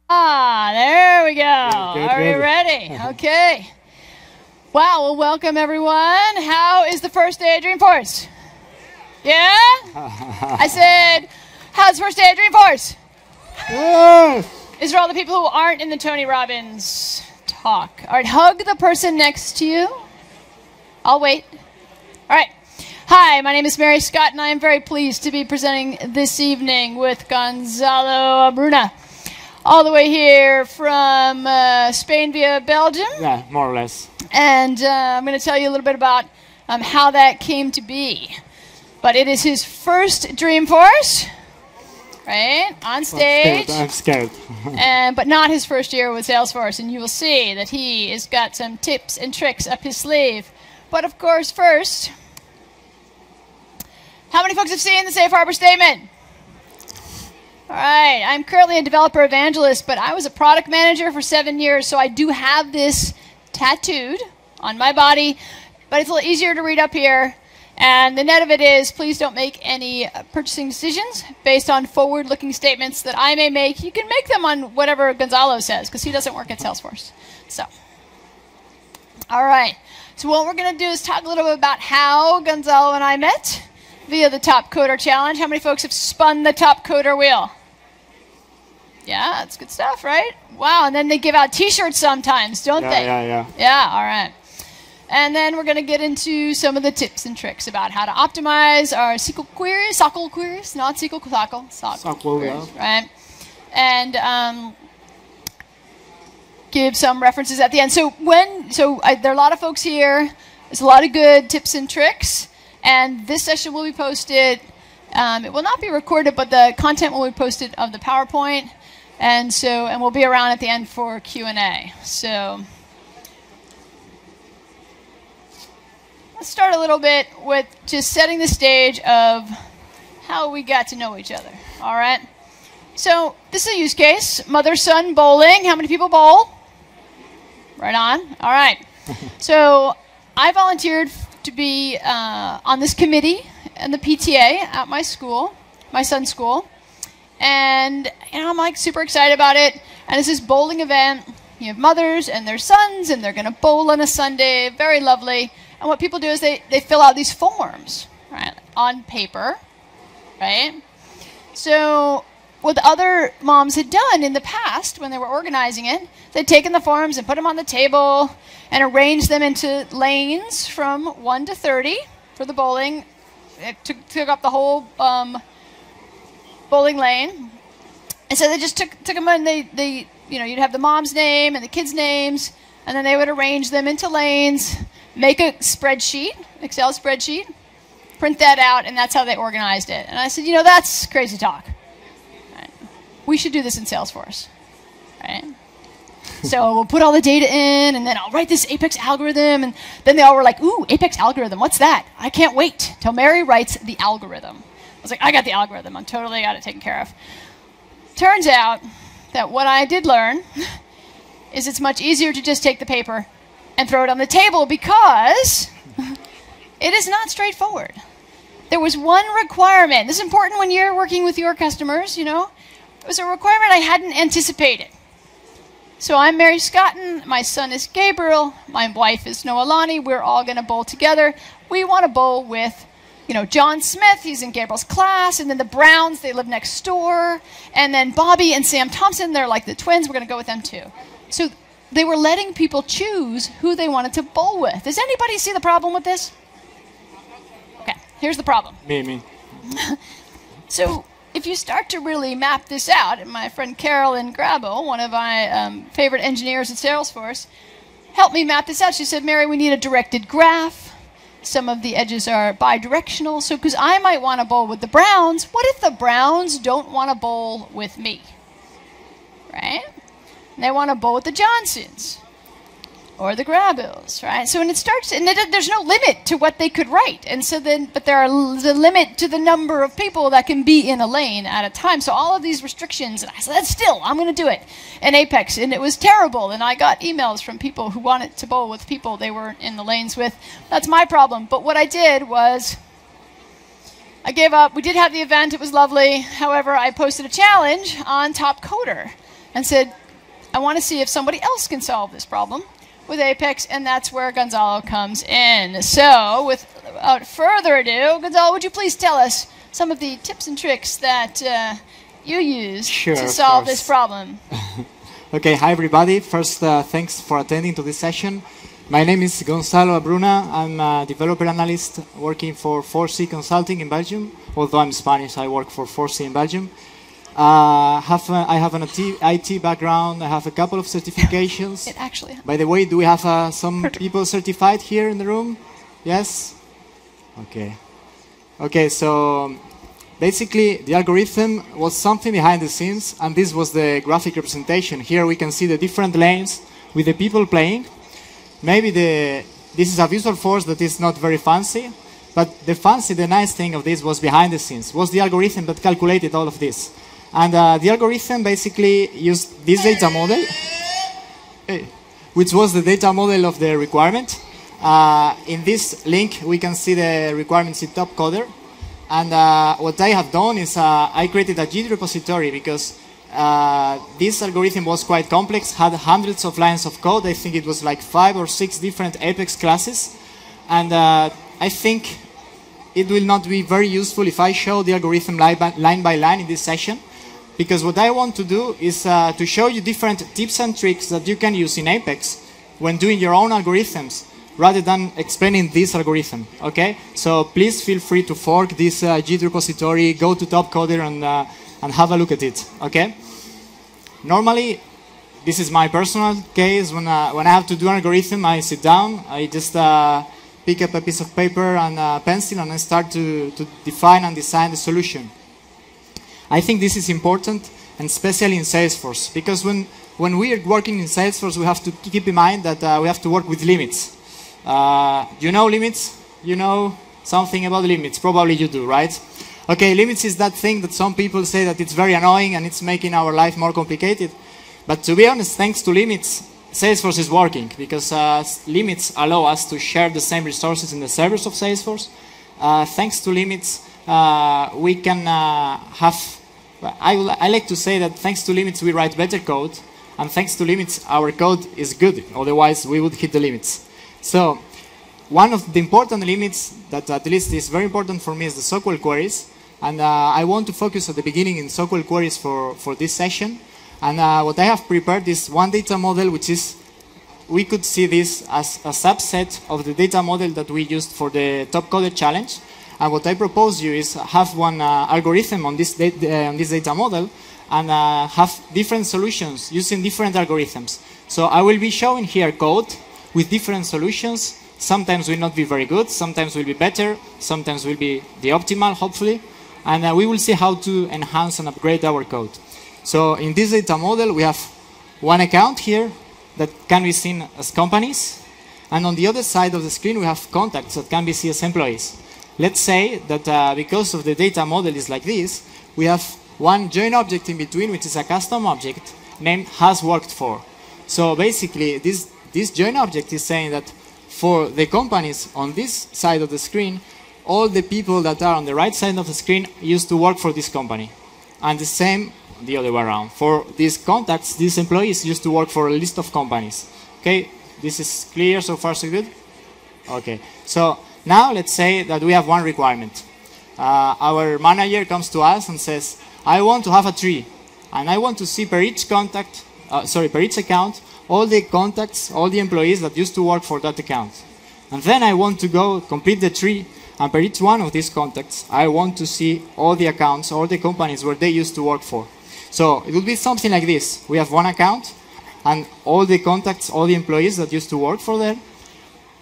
There we go. Good, Are we ready? Okay. Wow, well, welcome everyone. How is the first day of Dreamforce? Yeah? I said, how's the first day of Dreamforce? Yes. These are all the people who aren't in the Tony Robbins talk. All right, hug the person next to you. I'll wait. All right. Hi, my name is Mary Scott, and I am very pleased to be presenting this evening with Gonzalo Bruna, all the way here from Spain via Belgium. Yeah, more or less. And I'm going to tell you a little bit about how that came to be. But it is his first Dreamforce, right, on stage. I'm scared. But not his first year with Salesforce, and you will see that he has got some tips and tricks up his sleeve. But of course, first, how many folks have seen the Safe Harbor Statement? All right, I'm currently a developer evangelist, but I was a product manager for 7 years, so I do have this tattooed on my body, but it's a little easier to read up here. And the net of it is, please don't make any purchasing decisions based on forward-looking statements that I may make. You can make them on whatever Gonzalo says, because he doesn't work at Salesforce. So, all right. So what we're going to do is talk a little bit about how Gonzalo and I met via the TopCoder challenge. How many folks have spun the TopCoder wheel? Yeah, that's good stuff, right? Wow, and then they give out T-shirts sometimes, don't they? Yeah. Yeah, all right. And then we're going to get into some of the tips and tricks about how to optimize our SOQL queries, not SOQL, SOQL queries, right? And give some references at the end. So there are a lot of folks here. There's a lot of good tips and tricks. And this session will be posted. It will not be recorded, but the content will be posted of the PowerPoint. And we'll be around at the end for Q&A. So let's start a little bit with just setting the stage of how we got to know each other. All right. So this is a use case: mother-son bowling. How many people bowl? Right on. All right. So I volunteered to be on this committee and the PTA at my school, my son's school. And I'm like super excited about it. And it's this bowling event. You have mothers and their sons, and they're going to bowl on a Sunday. Very lovely. And what people do is they fill out these forms, right, on paper, right? So what the other moms had done in the past when they were organizing it, they'd taken the forms and put them on the table and arranged them into lanes from 1 to 30 for the bowling. It took up the whole bowling lane. And so they just took them and you'd have the mom's name and the kids' names, and then they would arrange them into lanes, make a spreadsheet, Excel spreadsheet, print that out, and that's how they organized it. And I said, that's crazy talk. Right. We should do this in Salesforce, right? So we'll put all the data in, and then I'll write this Apex algorithm, and then they all were like, ooh, Apex algorithm, what's that? I can't wait till Mary writes the algorithm. I was like, I got the algorithm. I'm totally got it taken care of. Turns out that what I did learn is it's much easier to just take the paper and throw it on the table, because it is not straightforward. There was one requirement. This is important when you're working with your customers, It was a requirement I hadn't anticipated. So I'm Mary Scotton, my son is Gabriel, my wife is Noelani, we're all going to bowl together. We want to bowl with, John Smith, he's in Gabriel's class, and then the Browns, they live next door, and then Bobby and Sam Thompson, they're like the twins, we're going to go with them too. So they were letting people choose who they wanted to bowl with. Does anybody see the problem with this? Okay, here's the problem. Me. So if you start to really map this out, and my friend Carolyn Grabo, one of my favorite engineers at Salesforce, helped me map this out. She said, Mary, we need a directed graph. Some of the edges are bidirectional. So because I might want to bowl with the Browns, what if the Browns don't want to bowl with me? Right? And they want to bowl with the Johnsons or the Grabills, right? So when it starts, and there's no limit to what they could write. And so then, but there's a limit to the number of people that can be in a lane at a time. So all of these restrictions, and I said, I'm going to do it in Apex. And it was terrible. And I got emails from people who wanted to bowl with people they weren't in the lanes with. That's my problem. But what I did was I gave up. We did have the event. It was lovely. However, I posted a challenge on TopCoder and said, I want to see if somebody else can solve this problem with Apex, and that's where Gonzalo comes in. So without further ado, Gonzalo, would you please tell us some of the tips and tricks that you use to solve this problem? Okay, hi everybody. First, thanks for attending to this session. My name is Gonzalo Abruna. I'm a developer analyst working for 4C Consulting in Belgium. Although I'm Spanish, I work for 4C in Belgium. I have an IT background. I have a couple of certifications. By the way, do we have some people certified here in the room? Yes? Okay. Okay, so basically the algorithm was something behind the scenes, and this was the graphic representation. Here we can see the different lanes with the people playing. Maybe this is a visual force that is not very fancy, but the nice thing of this was behind the scenes, was the algorithm that calculated all of this. And the algorithm basically used this data model, which was the data model of the requirement. In this link, we can see the requirements in TopCoder. And what I have done is I created a Git repository because this algorithm was quite complex, had hundreds of lines of code. I think it was like 5 or 6 different Apex classes. And I think it will not be very useful if I show the algorithm line by line in this session. Because what I want to do is to show you different tips and tricks that you can use in Apex when doing your own algorithms, rather than explaining this algorithm, okay? So please feel free to fork this Git repository, go to TopCoder and have a look at it, okay? Normally, this is my personal case. When I have to do an algorithm, I sit down, I just pick up a piece of paper and a pencil, and I start to define and design the solution. I think this is important, and especially in Salesforce, because when we are working in Salesforce, we have to keep in mind that we have to work with limits. You know limits? You know something about limits? Probably you do, right? Okay, limits is that thing that some people say that it's very annoying and it's making our life more complicated. But to be honest, thanks to limits, Salesforce is working, because limits allow us to share the same resources in the servers of Salesforce. Thanks to limits, we can I like to say that thanks to limits we write better code, and thanks to limits our code is good, otherwise we would hit the limits. So one of the important limits that at least is very important for me is the SOQL queries, and I want to focus at the beginning in SOQL queries for this session. And what I have prepared is one data model, which is, we could see this as a subset of the data model that we used for the TopCoder challenge. And what I propose you is have one algorithm on this data model, and have different solutions using different algorithms. So I will be showing here code with different solutions. Sometimes will not be very good, sometimes will be better, sometimes will be the optimal, hopefully. And we will see how to enhance and upgrade our code. So in this data model, we have one account here that can be seen as companies. And on the other side of the screen, we have contacts that can be seen as employees. Let's say that because of the data model is like this, we have one join object in between, which is a custom object named has worked for. So basically, this join object is saying that for the companies on this side of the screen, all the people that are on the right side of the screen used to work for this company. And the same the other way around. For these contacts, these employees used to work for a list of companies. Okay, this is clear so far, so good? Okay, so now let's say that we have one requirement. Our manager comes to us and says, I want to have a tree, and I want to see per each contact, per each account, all the contacts, all the employees that used to work for that account. And then I want to go complete the tree, and per each one of these contacts, I want to see all the accounts, all the companies where they used to work for. So it would be something like this. We have one account, and all the contacts, all the employees that used to work for them.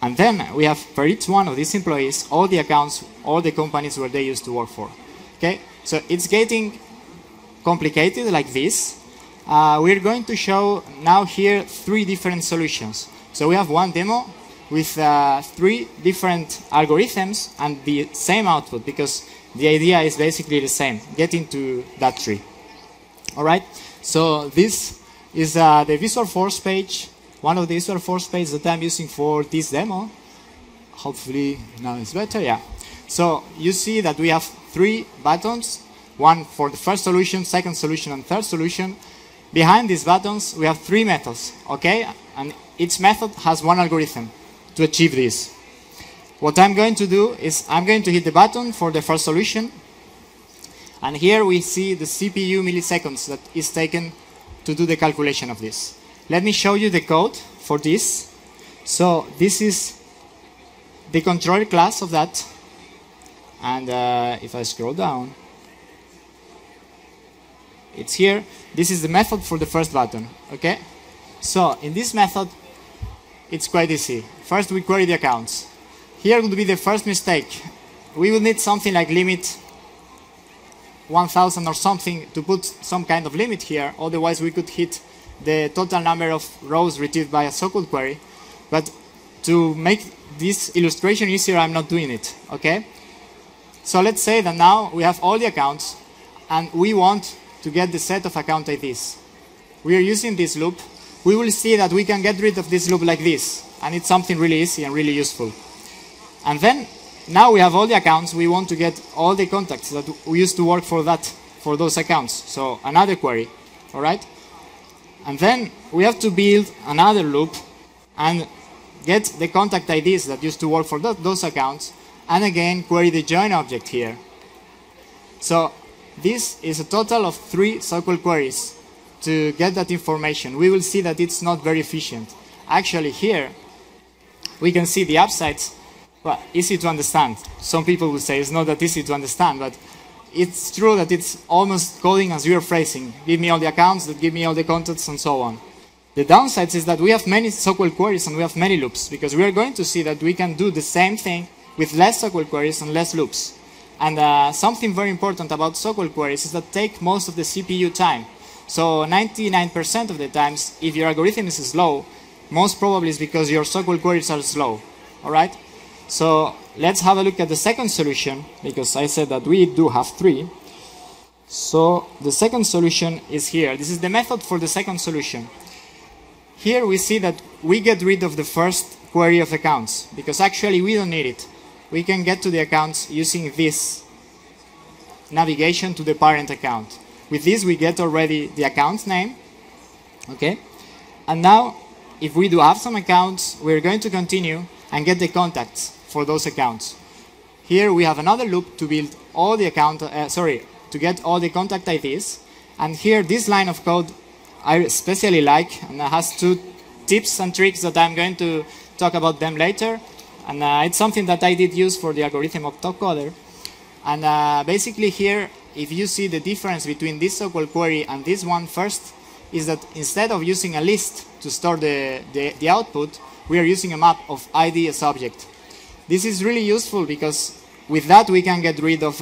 And then we have for each one of these employees, all the accounts, all the companies where they used to work for. Okay, so it's getting complicated like this. We're going to show now here 3 different solutions. So we have one demo with 3 different algorithms and the same output, because the idea is basically the same, getting to that tree. All right, so this is the Visual Force page, one of the Visual Force pages that I'm using for this demo. Hopefully now it's better, yeah. So you see that we have 3 buttons, one for the first solution, second solution, and third solution. behind these buttons, we have 3 methods, okay? And each method has one algorithm to achieve this. What I'm going to do is I'm going to hit the button for the first solution. And here we see the CPU milliseconds that is taken to do the calculation of this. Let me show you the code for this. So this is the controller class of that. And if I scroll down, it's here. This is the method for the first button, okay? So in this method, it's quite easy. First we query the accounts. Here would be the first mistake. We would need something like limit 1000 or something to put some kind of limit here. Otherwise we could hit the total number of rows retrieved by a SOQL query. But to make this illustration easier, I'm not doing it, okay? So let's say that now we have all the accounts and we want to get the set of account IDs. We are using this loop. We will see that we can get rid of this loop like this, and it's something really easy and really useful. And then, now we have all the accounts, we want to get all the contacts that we used to work for those accounts. So another query, all right? And then we have to build another loop and get the contact IDs that used to work for those accounts, and again query the join object here. So this is a total of 3 SOQL queries to get that information. We will see that it's not very efficient. Actually here, we can see the upsides. Well, easy to understand. Some people will say it's not that easy to understand, but it's true that it's almost coding as you're phrasing. Give me all the accounts, that give me all the contacts, and so on. The downsides is that we have many SOQL queries and we have many loops, because we are going to see that we can do the same thing with less SOQL queries and less loops. And something very important about SOQL queries is that take most of the CPU time. So 99% of the times, if your algorithm is slow, most probably is because your SOQL queries are slow. All right? So let's have a look at the second solution, because I said that we do have 3. So the second solution is here. This is the method for the second solution. Here we see that we get rid of the first query of accounts, because actually we don't need it. We can get to the accounts using this navigation to the parent account. With this we get already the account name, okay? And now, if we do have some accounts, we're going to continue and get the contacts for those accounts. Here we have another loop to build all the to get all the contact IDs. And here, this line of code I especially like, and it has 2 tips and tricks that I'm going to talk about them later. And it's something that I did use for the algorithm of TopCoder. And basically here, if you see the difference between this SOQL query and this one first, is that instead of using a list to store the output, we are using a map of ID as object. This is really useful because with that we can get rid of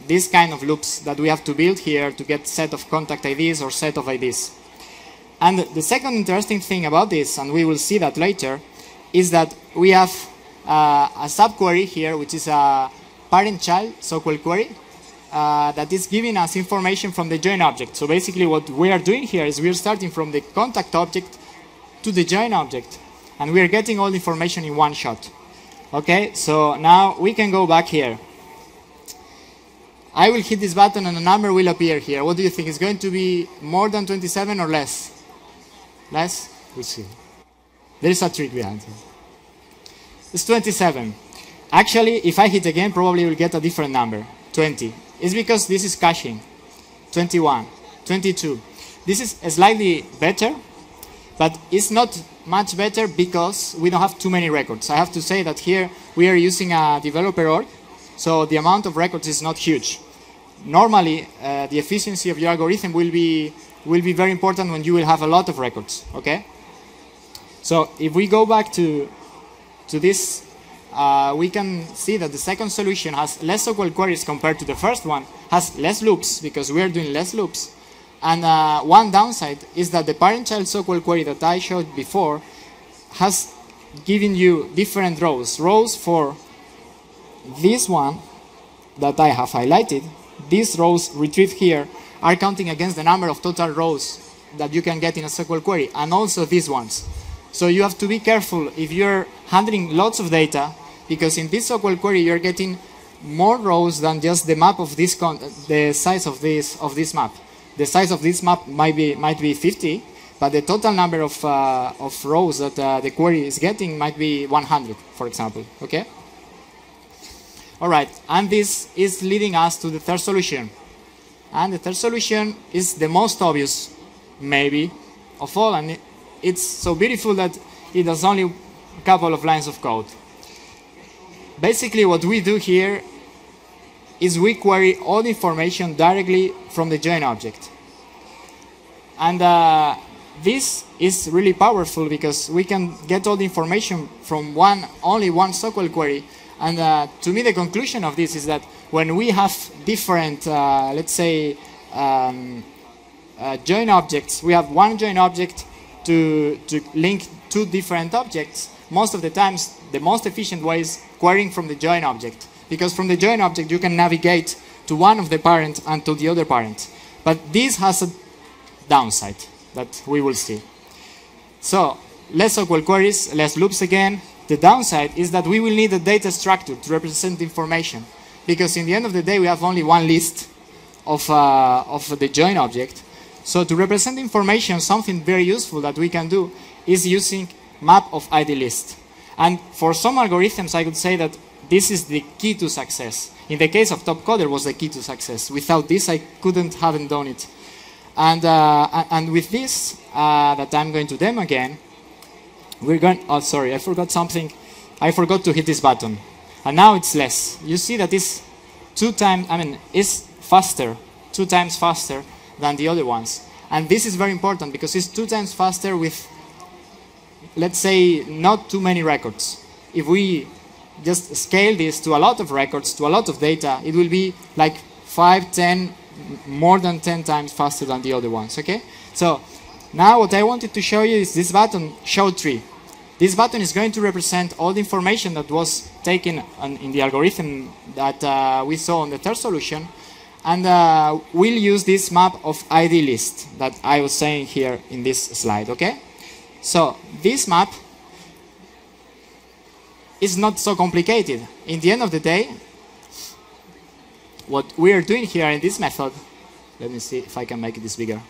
this kind of loops that we have to build here to get set of contact IDs or set of IDs. And the second interesting thing about this, and we will see that later, is that we have a subquery here, which is a parent-child SOQL query that is giving us information from the join object. So basically what we are doing here is we are starting from the contact object to the join object, and we are getting all the information in one shot. Okay, so now we can go back here. I will hit this button and a number will appear here. What do you think? Is going to be more than 27 or less? Less? We'll see. There is a trick behind it. It's 27. Actually, if I hit again, probably we'll get a different number. 20. It's because this is caching. 21. 22. This is slightly better, but it's not much better because we don't have too many records. I have to say that here we are using a developer org, so the amount of records is not huge. Normally, the efficiency of your algorithm will be very important when you will have a lot of records. Okay. So if we go back to this, we can see that the second solution has less SOQL queries compared to the first one, has less loops because we are doing less loops. And one downside is that the parent-child SOQL query that I showed before has given you different rows. Rows for this one that I have highlighted, these rows retrieved here are counting against the number of total rows that you can get in a SOQL query, and also these ones. So you have to be careful if you're handling lots of data, because in this SOQL query you're getting more rows than just the map of this the size of this map. the size of this map might be 50, but the total number of rows that the query is getting might be 100, for example. Okay. All right, and this is leading us to the third solution. And the third solution is the most obvious, maybe, of all, and it's so beautiful that it has only a couple of lines of code. Basically, what we do here is we query all the information directly from the join object. And this is really powerful because we can get all the information from only one SOQL query. And to me, the conclusion of this is that when we have different, let's say, join objects, we have one join object to link two different objects. Most of the times, the most efficient way is querying from the join object, because from the join object you can navigate to one of the parents and to the other parent. But this has a downside that we will see. So less SOQL queries, less loops again. The downside is that we will need a data structure to represent the information, because in the end of the day we have only one list of the join object. So to represent information, something very useful that we can do is using map of ID list. And for some algorithms I could say that this is the key to success. In the case of TopCoder was the key to success. Without this I couldn't have done it. And with this that I'm going to demo again, we're going, oh sorry, I forgot something. I forgot to hit this button. And now it's less. You see that it's it's faster, 2 times faster than the other ones. And this is very important because it's 2 times faster with, let's say, not too many records. If we just scale this to a lot of records, to a lot of data, it will be like 5, 10, more than 10 times faster than the other ones, okay? So now what I wanted to show you is this button, show tree. This button is going to represent all the information that was taken in the algorithm that we saw on the third solution, and we'll use this map of ID list that I was saying here in this slide, okay? So this map is not so complicated. In the end of the day, what we are doing here in this method, let me see if I can make this bigger.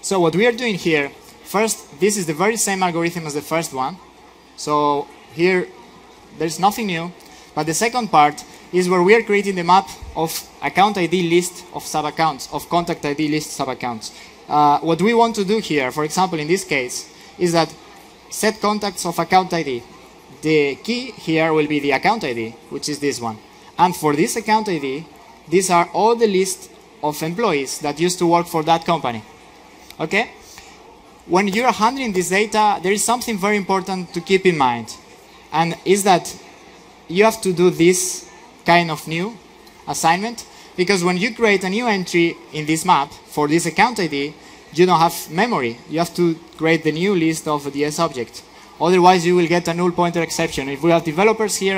So what we are doing here, first, this is the very same algorithm as the first one. So here, there's nothing new. But the second part is where we are creating the map of account ID list of sub-accounts, of contact ID list sub-accounts. What we want to do here, for example, in this case, is that set contacts of account ID. The key here will be the account ID, which is this one. And for this account ID, these are all the list of employees that used to work for that company. Okay? When you're handling this data, there is something very important to keep in mind. And is that you have to do this kind of new assignment, because when you create a new entry in this map for this account ID, you don't have memory. You have to create the new list of the S object. Otherwise, you will get a null pointer exception. If we have developers here,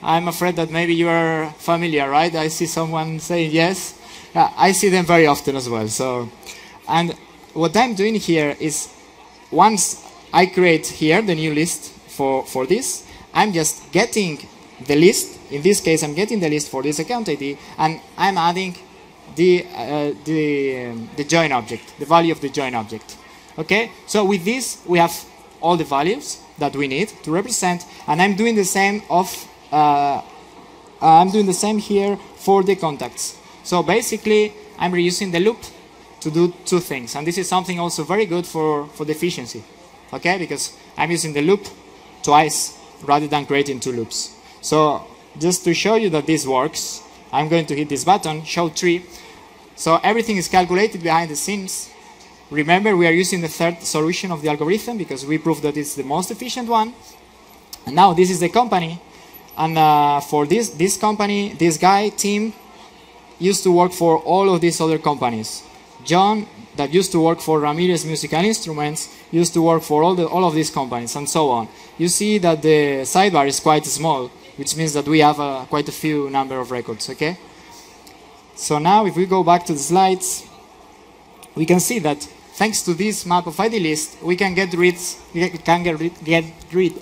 I'm afraid that maybe you are familiar, right? I see someone saying yes. I see them very often as well. So, and what I'm doing here is, once I create here the new list for this, I'm just getting the list. In this case, I'm getting the list for this account ID, and I'm adding the join object, the value of the join object. Okay, so with this we have all the values that we need to represent, and I'm doing the same here for the contacts. So basically, I'm reusing the loop to do 2 things, and this is something also very good for the efficiency. Okay, because I'm using the loop twice rather than creating 2 loops. So just to show you that this works, I'm going to hit this button, show tree. So everything is calculated behind the scenes. Remember, we are using the third solution of the algorithm because we proved that it's the most efficient one. And now this is the company. And for this company, this guy, Tim, used to work for all of these other companies. John, that used to work for Ramirez Musical Instruments, used to work for all of these companies, and so on. You see that the sidebar is quite small, which means that we have quite a few number of records, okay? So now if we go back to the slides, we can see that thanks to this map of ID list, we can get rid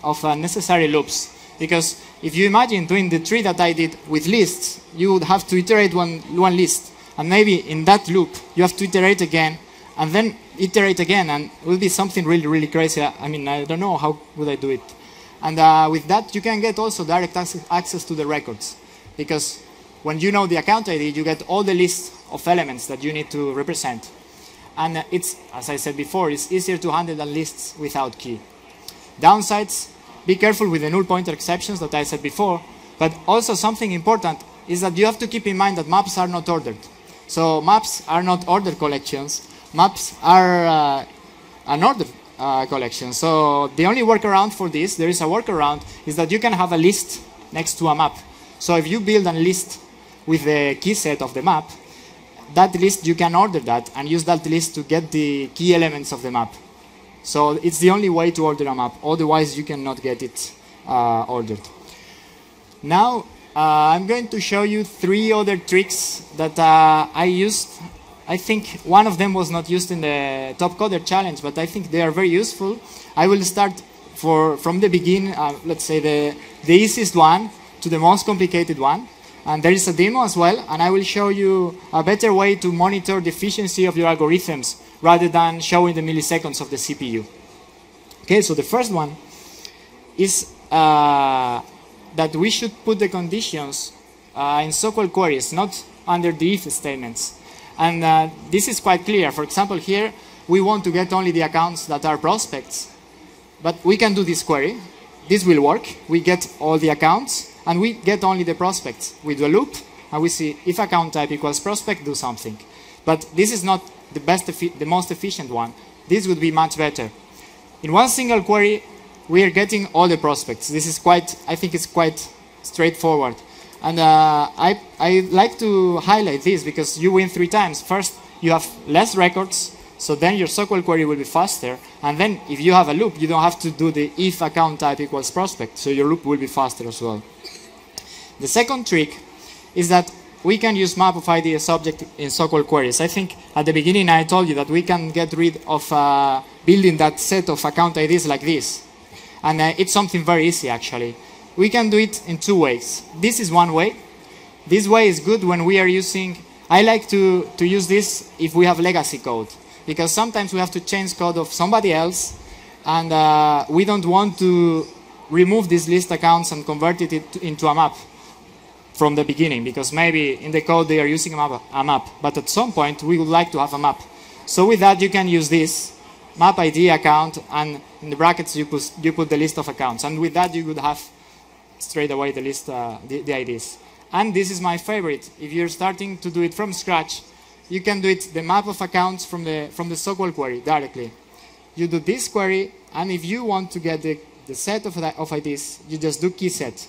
of unnecessary loops. Because if you imagine doing the tree that I did with lists, you would have to iterate one list. And maybe in that loop, you have to iterate again, and then iterate again, and it will be something really, really crazy. I mean, I don't know how would I do it. And with that, you can get also direct access to the records. Because when you know the account ID, you get all the list of elements that you need to represent. And it's, as I said before, it's easier to handle than lists without key. Downsides, be careful with the null pointer exceptions that I said before. But also something important is that you have to keep in mind that maps are not ordered. So maps are not ordered collections. Maps are unordered collections. So the only workaround for this, there is a workaround, is that you can have a list next to a map. So if you build a list with the key set of the map, that list, you can order that and use that list to get the key elements of the map. So it's the only way to order a map. Otherwise, you cannot get it ordered. Now, I'm going to show you 3 other tricks that I used. I think one of them was not used in the TopCoder challenge, but I think they are very useful. I will start from the beginning, let's say the easiest one to the most complicated one. And there is a demo as well, and I will show you a better way to monitor the efficiency of your algorithms rather than showing the milliseconds of the CPU. Okay, so the first one is that we should put the conditions in SOQL queries, not under the if statements. And this is quite clear. For example, here we want to get only the accounts that are prospects, but we can do this query. This will work. We get all the accounts, and we get only the prospects. We do a loop, and we see if account type equals prospect, do something. But this is not the most efficient one. This would be much better. In one single query, we are getting all the prospects. This is quite, I think it's quite straightforward. And I like to highlight this because you win 3 times. First, you have less records, so then your SOQL query will be faster. And then if you have a loop, you don't have to do the if account type equals prospect, so your loop will be faster as well. The second trick is that we can use map of ID as object in SOQL queries. I think at the beginning I told you that we can get rid of building that set of account IDs like this. And it's something very easy actually. We can do it in 2 ways. This is one way. This way is good when we are using, I like to use this if we have legacy code. Because sometimes we have to change code of somebody else, and we don't want to remove these list accounts and convert it into a map from the beginning, because maybe in the code they are using a map, but at some point we would like to have a map. So with that you can use this map ID account, and in the brackets you put the list of accounts, and with that you would have straight away the list, the IDs. And this is my favorite. If you're starting to do it from scratch, you can do it the map of accounts from the SOQL query directly. You do this query, and if you want to get the set of IDs, you just do key set.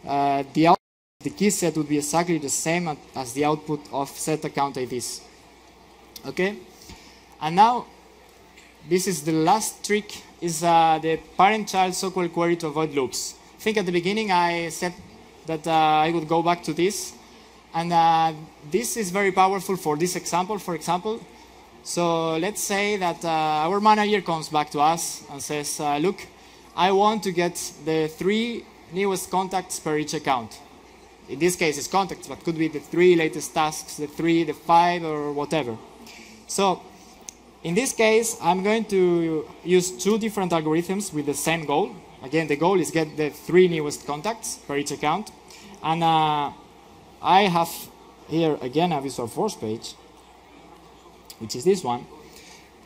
The key set would be exactly the same as the output of set account IDs. Okay? And now, this is the last trick, is the parent-child SOQL query to avoid loops. I think at the beginning I said that I would go back to this. And this is very powerful for this example, for example. So let's say that our manager comes back to us and says, look, I want to get the 3 newest contacts per each account. In this case, it's contacts, but could be the 3 latest tasks, the 3, the 5, or whatever. So in this case, I'm going to use 2 different algorithms with the same goal. Again, the goal is get the 3 newest contacts per each account. And I have here again a Visual Force page, which is this one,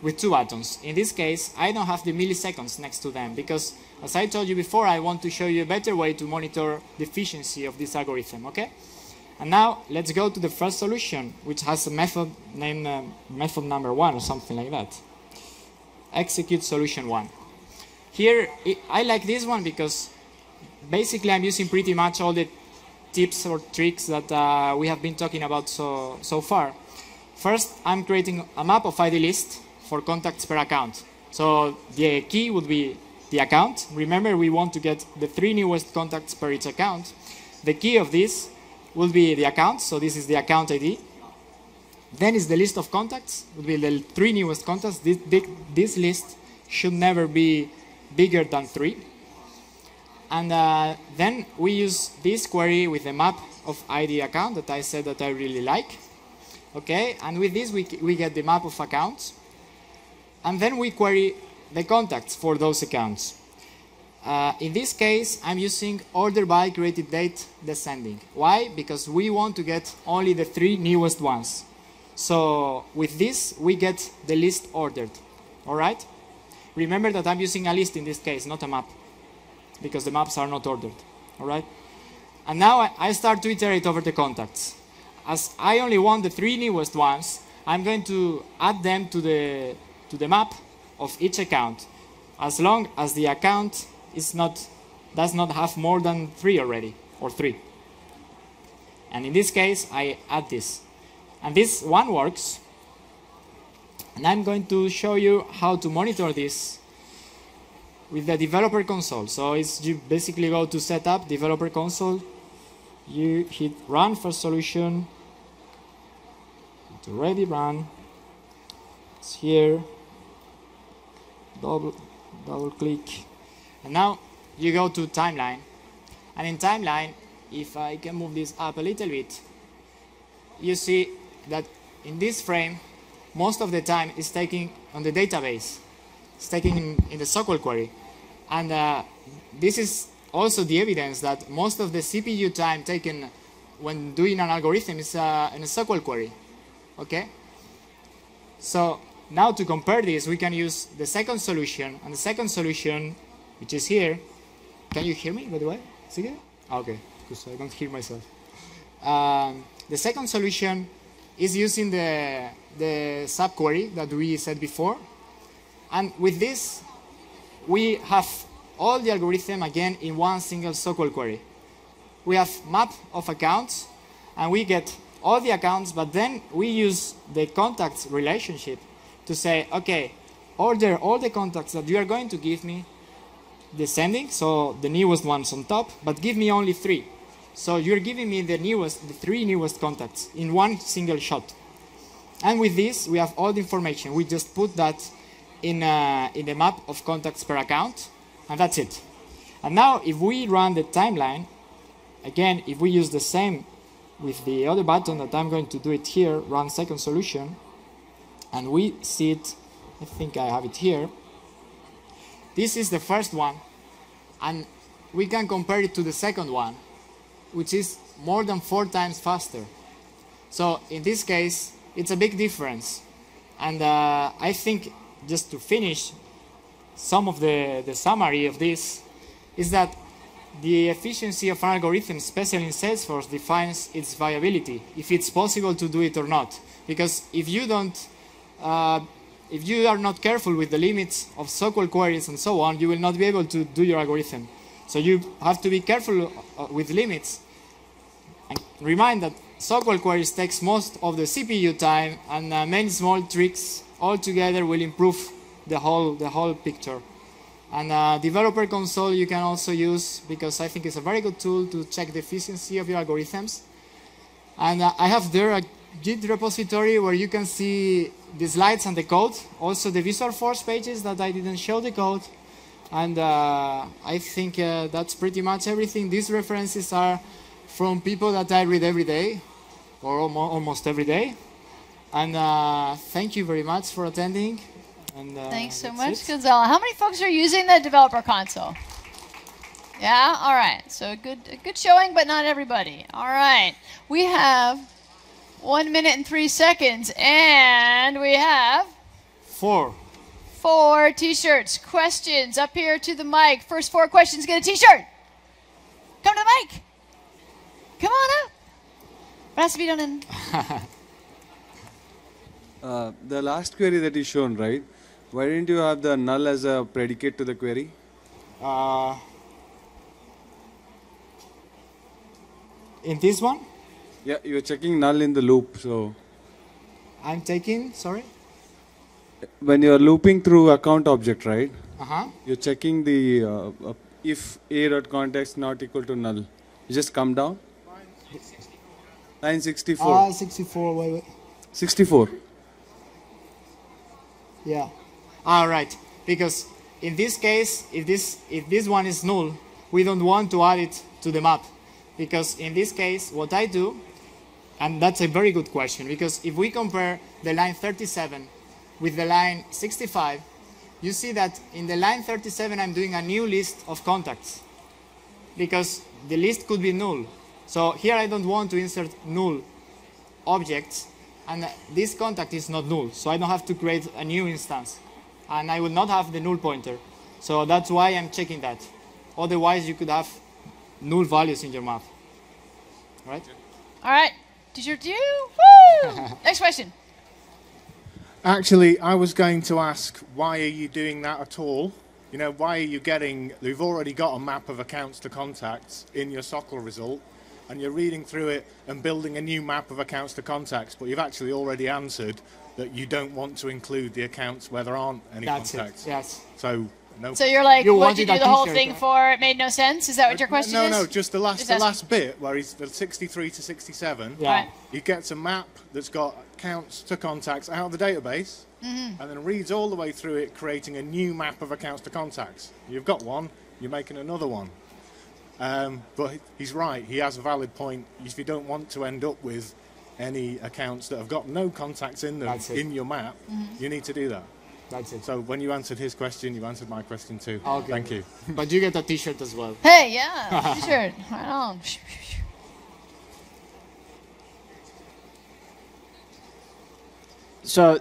with 2 buttons. In this case, I don't have the milliseconds next to them because, as I told you before, I want to show you a better way to monitor the efficiency of this algorithm, okay? And now, let's go to the first solution, which has a method named method number 1 or something like that. Execute solution 1. Here, I like this one because basically I'm using pretty much all the tips or tricks that we have been talking about so far. First, I'm creating a map of ID list for contacts per account. So the key would be the account. Remember, we want to get the 3 newest contacts per each account. The key of this will be the account, so this is the account ID. Then is the list of contacts, would be the 3 newest contacts. This list should never be bigger than 3. And then we use this query with the map of ID account that I said that I really like. Okay, and with this we get the map of accounts. And then we query the contacts for those accounts. In this case, I'm using order by created date descending. Why? Because we want to get only the 3 newest ones. So with this, we get the list ordered. All right? Remember that I'm using a list in this case, not a map, because the maps are not ordered. All right? And now I start to iterate over the contacts. As I only want the 3 newest ones, I'm going to add them to the map of each account, as long as the account does not have more than 3 already, or 3. And in this case, I add this. And this one works. And I'm going to show you how to monitor this with the developer console. So you basically go to setup, developer console, you hit run for solution, to ready run, it's here, double click, and now you go to timeline. And in timeline, if I can move this up a little bit, you see that in this frame, most of the time is taking on the database. It's taking in the SOQL query. And this is also the evidence that most of the CPU time taken when doing an algorithm is in a SOQL query. Okay? So now to compare this, we can use the second solution. And the second solution, which is here, can you hear me, by the way? Is it good? Okay, because I don't hear myself. The second solution is using the subquery that we said before. And with this, we have all the algorithm again in one single SOQL query. We have map of accounts, and we get all the accounts, but then we use the contacts relationship to say, okay, order all the contacts that you are going to give me descending, so the newest ones on top, but give me only 3. So you're giving me the 3 newest contacts in one single shot. And with this, we have all the information. We just put that in the map of contacts per account, and that's it. And now, if we run the timeline, again, if we use the same with the other button that I'm going to do it here, run second solution, and we see it, I think I have it here. This is the first one, and we can compare it to the second one, which is more than 4 times faster. So in this case, it's a big difference. And I think, just to finish, some of the summary of this is that the efficiency of an algorithm, especially in Salesforce, defines its viability, if it's possible to do it or not. Because if you are not careful with the limits of SOQL queries and so on, you will not be able to do your algorithm. So you have to be careful with limits. And remind that SOQL queries takes most of the CPU time, and many small tricks all together will improve the whole picture. And developer console you can also use, because I think it's a very good tool to check the efficiency of your algorithms. And I have there a Git repository where you can see the slides and the code, also the Visualforce pages that I didn't show the code. And I think that's pretty much everything. These references are from people that I read every day, or almost every day. And thank you very much for attending. And, thanks so much, Gonzalo. How many folks are using the developer console? Yeah? All right. So a good showing, but not everybody. All right. We have 1 minute and 3 seconds, and we have 4 T-shirts. Questions up here to the mic. First 4 questions get a T-shirt. Come to the mic. Come on up. What has to be done in? The last query that is shown, right? Why didn't you have the null as a predicate to the query? In this one? Yeah, you're checking null in the loop, so... I'm taking, sorry? When you're looping through account object, right? Uh-huh. You're checking the if a.context not equal to null. You just come down. Line 64. 64, wait. 64. Yeah. All right. Because in this case, if this one is null, we don't want to add it to the map. Because in this case, what I do, and that's a very good question, because if we compare the line 37 with the line 65, you see that in the line 37, I'm doing a new list of contacts, because the list could be null. So here I don't want to insert null objects, and this contact is not null, so I don't have to create a new instance, and I will not have the null pointer. So that's why I'm checking that. Otherwise, you could have null values in your map. Right? All right. Teacher, do you? Woo! Next question. Actually, I was going to ask, why are you doing that at all? You know, why are you getting, you've already got a map of accounts to contacts in your SOQL result, and you're reading through it and building a new map of accounts to contacts, but you've actually already answered that you don't want to include the accounts where there aren't any contacts. It, yes. So, no. So you're like, what did you do the whole thing for? It made no sense? Is that what your question is? No, just the last bit where he's the 63 to 67. Yeah. Right. He gets a map that's got accounts to contacts out of the database, and then reads all the way through it, creating a new map of accounts to contacts. You've got one, you're making another one. But he's right, he has a valid point. If you don't want to end up with any accounts that have got no contacts in them in your map, you need to do that. That's it. So when you answered his question, you answered my question too. Okay. Thank you. But you get a t-shirt as well. Hey, yeah, t-shirt. Right on. So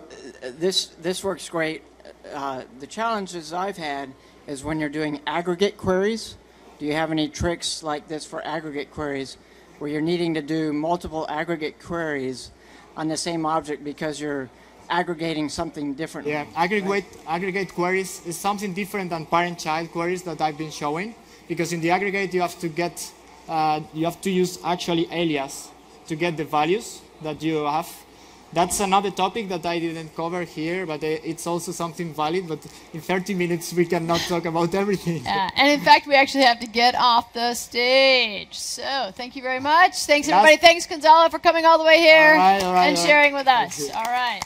this works great. The challenges I've had is when you're doing aggregate queries. Do you have any tricks like this for aggregate queries where you're needing to do multiple aggregate queries on the same object because you're aggregating something different? Yeah, aggregate queries is something different than parent-child queries that I've been showing, because in the aggregate you have to get, you have to use actually alias to get the values that you have. That's another topic that I didn't cover here, but it's also something valid, but in 30 minutes we cannot talk about everything. Yeah, and in fact, we actually have to get off the stage. So thank you very much. Thanks, everybody. Thanks, Gonzalo, for coming all the way here all right, and sharing with us. All right.